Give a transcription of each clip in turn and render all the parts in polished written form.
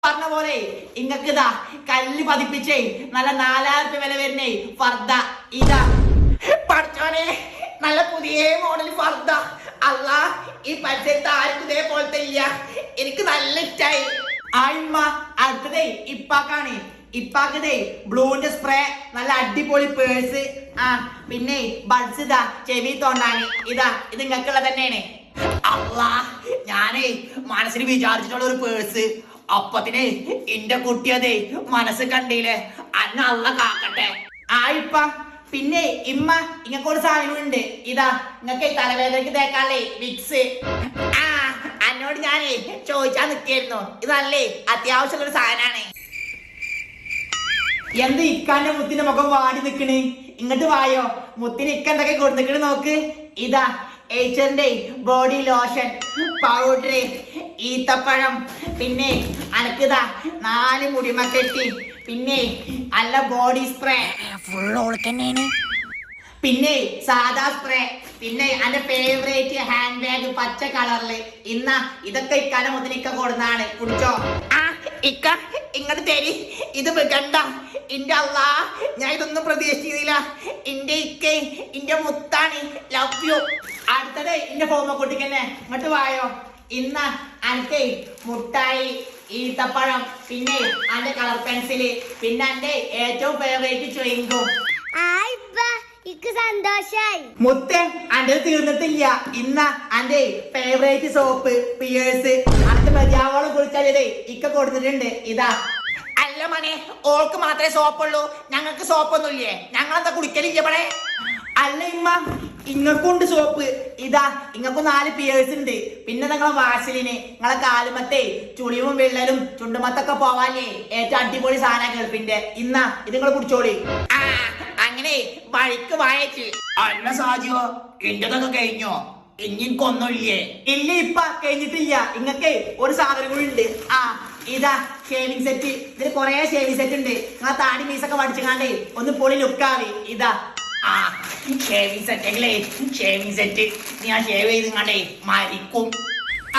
പറഞ്ഞ പോലെ ഇങ്ങക്ക് ഇതാ കല്ല് പതിപ്പിച്ചേ നല്ല 4000 രൂപ വില വരുന്നേ ഫർദ. ഇതാ പഠിച്ചോനെ നല്ല പുതിയ മോഡൽ ഫർദ. അല്ല ഈ പരിസരത്ത് ആർക്കും ഇതേപോലത്തെ ഇല്ല. എനിക്ക് നല്ല ഇഷ്ടായി. ആയിമ്മ അടുത്തതേ ഇപ്പാക്കാണ്. ഇപ്പാക്കതേ ബ്ലൂന്റെ സ്പ്രേ നല്ല അടിപൊളി പേഴ്സ്. പിന്നെ ബഡ്സ് ഇതാ ചെവി തോണ്ടാന്. ഇതാ ഇത് നിങ്ങൾക്കുള്ള തന്നെയാണ്. അല്ലാ ഞാനേ മനസ്സിന് വിചാരിച്ചിട്ടുള്ള ഒരു പേഴ്സ് അപ്പത്തിനെ എന്റെ കുട്ടിയതേ മനസ്സ് കണ്ടില്ലേ. അന്ന അല്ല കാക്കട്ടെ. ആയിപ്പ പിന്നെ ഇമ്മ ഇങ്ങക്കൊരു സാധനമുണ്ട്. ഇതാ നിങ്ങക്ക് തലവേദനക്ക് തേക്കാളേ വിക്സ്. എന്നോട് ഞാനേ ചോദിച്ചാ നിക്കായിരുന്നു. ഇതല്ലേ അത്യാവശ്യമുള്ള ഒരു സാധനമാണ്. എന്ത് ഇക്കാന്റെ മുത്തിന്റെ മുഖം വാടി നിക്കണ്? ഇങ്ങോട്ട് വായോ. മുത്തിന് ഇക്ക എന്തൊക്കെ കൊടുത്തിക്കണ് നോക്ക്. ഇതാ ഏച്ചറിന്റെ ബോഡി ലോഷൻ, പൗഡർ, ഈത്തപ്പഴം, പിന്നെ അനക്കിതാ 4 മുടിമക്കെട്ടി, പിന്നെ നല്ല ബോഡി സ്പ്രേ ഫുൾ ഓൾക്കന്നെയാണ്, പിന്നെ സാധാ സ്പ്രേ, പിന്നെ എന്റെ ഫേവറേറ്റ് ഹാൻഡ് ബാഗ് പച്ച കളറില്. ഇതൊക്കെ ഇക്കാന്റെ മുത്തിനിക്ക കൊടുന്നാണ്. കുടിച്ചോ. ഇക്ക ഇങ്ങോട്ട് തരി. ഇത് കണ്ട ഇന്റെ അല്ലാ ഞാൻ ഇതൊന്നും പ്രതീക്ഷിച്ചില്ല. ഇന്റെ ഇക്ക ഇന്റെ മുത്താണ്. Love you. അടുത്തത് ഇന്റെ ഫോമ കുട്ടിക്കന്നെ. ഇങ്ങോട്ട് വായോ. അനക്ക് മുട്ടായി, ഈത്തപ്പഴം, പിന്നെ അന്റെ കളർ പെൻസില്, പിന്നെ അന്റെ ഏറ്റവും ഫേവറേറ്റ് ചോയിങ്കും. സന്തോഷായി മുത്തൻ അന്റെ തീർന്നിട്ടില്ല. അന്റെ ഫേവറേറ്റ് സോപ്പ് പിയേഴ്സ്. അടുത്ത പ്രജാവോളം കുളിച്ചാലേ ഇക്ക കൊടുത്തിട്ടുണ്ട്. ഇതാ. അല്ല മനെ ഓൾക്ക് മാത്രമേ സോപ്പുള്ളൂ, ഞങ്ങൾക്ക് സോപ്പൊന്നുമില്ലേ? ഞങ്ങളെന്താ കുളിക്കലില്ല ഇവിടെ? അല്ല ഇമ്മ ഇങ്ങക്കുണ്ട് സോപ്പ്. ഇതാ ഇങ്ങക്ക് 4 പിയേഴ്സ് ഉണ്ട്. പിന്നെ നിങ്ങളെ വാസലിന് നിങ്ങളെ കാലുമത്തെ ചുളിവും വിള്ളലും ചുണ്ടുമത്തൊക്കെ പോവാല്ലേ ഏറ്റവും അടിപൊളി സാധനം ഗൾഫിന്റെ. ഇത് നിങ്ങൾ കുടിച്ചോളി. അങ്ങനെ വഴിക്ക് വായച്ച്. അല്ല സാജിയോ ഇന്റതൊക്കെ കഴിഞ്ഞോ? ഇനിക്കൊന്നുമില്ലേ? ഇല്ല ഇപ്പ കഴിഞ്ഞിട്ടില്ല. ഇങ്ങക്ക് ഒരു സാധനം കൂടി ഉണ്ട്. ഇതാ ഷേവിംഗ് സെറ്റ്. ഇതിൽ കൊറേ ഷേവിംഗ് സെറ്റ് ഉണ്ട്. നിങ്ങളെ താടി മീസൊക്കെ പഠിച്ചുകാണ്ടേ ഒന്ന് പൊളി ലുക്കാവി. ഇതാ ഷേവിംഗ് സെറ്റല്ലേ. ഷേവിംഗ് സെറ്റ് ഞാൻ ഷേവ് ചെയ്ത് കണ്ടേ മരിക്കും.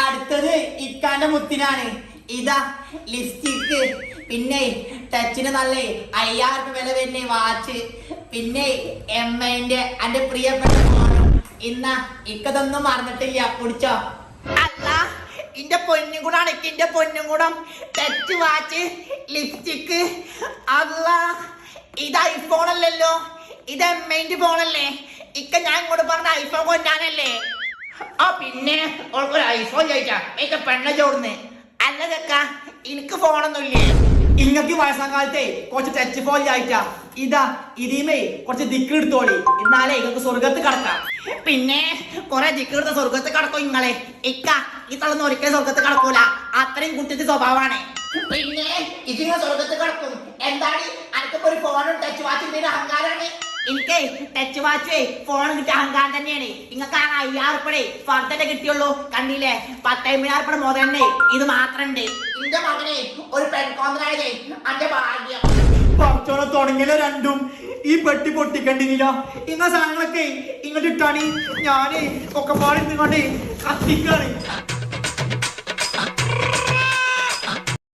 അടുത്തത് ഇക്കാന്റെ മുത്തിനാണ്. ഇതാ ലിപ്സ്റ്റിക്ക്, പിന്നെ ടച്ചിന് നല്ല 5000 രൂപ വില വരുന്ന വാച്ച്, പിന്നെ എമ്മന്റെ എന്റെ പ്രിയപ്പെട്ട ഫോണും. ഇക്കതൊന്നും മറന്നിട്ടില്ല. കുടിച്ചോ. അല്ല ഇന്റെ പൊന്നും കൂടാണ്. ഇന്റെ പൊന്നും കൂടം ടച്ച് വാച്ച്, ലിപ്സ്റ്റിക്ക്. അല്ല ഇത് ഐഫോൺ അല്ലല്ലോ, ഇത് എമ്മന്റെ ഫോണല്ലേ? ഇക്ക ഞാൻ ഇങ്ങോട്ട് പറഞ്ഞ ഐഫോൺ കൊണ്ടാനല്ലേ? പിന്നെ ഒരു ഐഫോൺ ചോദിച്ചാ ഇക്ക പെണ്ണ ചോർന്ന്. അല്ല ചക്ക എനിക്ക് ഫോണൊന്നുമില്ലേ? ഇങ്ങക്ക് വയസ്സാം കാലത്തെ കുറച്ച് ടച്ച് ഫോൺ ആയിട്ടാ. ഇതാ ഇതിമേ കുറച്ച് ദിക്കെടുത്തോളി. എന്നാലേ ഇങ്ങക്ക് സ്വർഗത്ത് കടക്കാം. പിന്നെ കൊറേ ദിക്കെടുത്ത സ്വർഗത്ത് കടക്കും ഇങ്ങളെ. ഇക്ക ഈ തളർന്ന് ഒരിക്കലും സ്വർഗത്ത് കടക്കൂല. അത്രയും കുട്ടിന്റെ സ്വഭാവമാണ്. പിന്നെ ഇതിങ്ങ സ്വർഗത്ത് കടക്കും. എന്താണ് അനക്കിപ്പോ ഒരു ഫോണും ടച്ച് വാച്ചിന്റെ അഹങ്കാരാണ്. എനിക്ക് ടച്ച് വാച്ച് ഫോൺ കിട്ടിയ അഹങ്കാരം തന്നെയാണ്. നിങ്ങൾക്ക് 5000 രൂപയുടെ ഫർദന്റെ കിട്ടിയുള്ളൂ. കണ്ടില്ലേ? 10,000 രൂപ മുതൽ തന്നെ ഇത് മാത്രം ഉണ്ട്. എന്റെ മകനെ ഒരു പെൺകോന്തനായതേ അന്റെ ഭാഗ്യം. കുറച്ചോടെ തുടങ്ങിയല്ലോ രണ്ടും. ഈ പെട്ടി പൊട്ടിക്കണ്ടില്ല. സാധനങ്ങളൊക്കെ ഇങ്ങോട്ട് ഇട്ടാണ് ഞാന് ഒക്കെ പാടി കണ്ട് കത്തിക്കാണ്.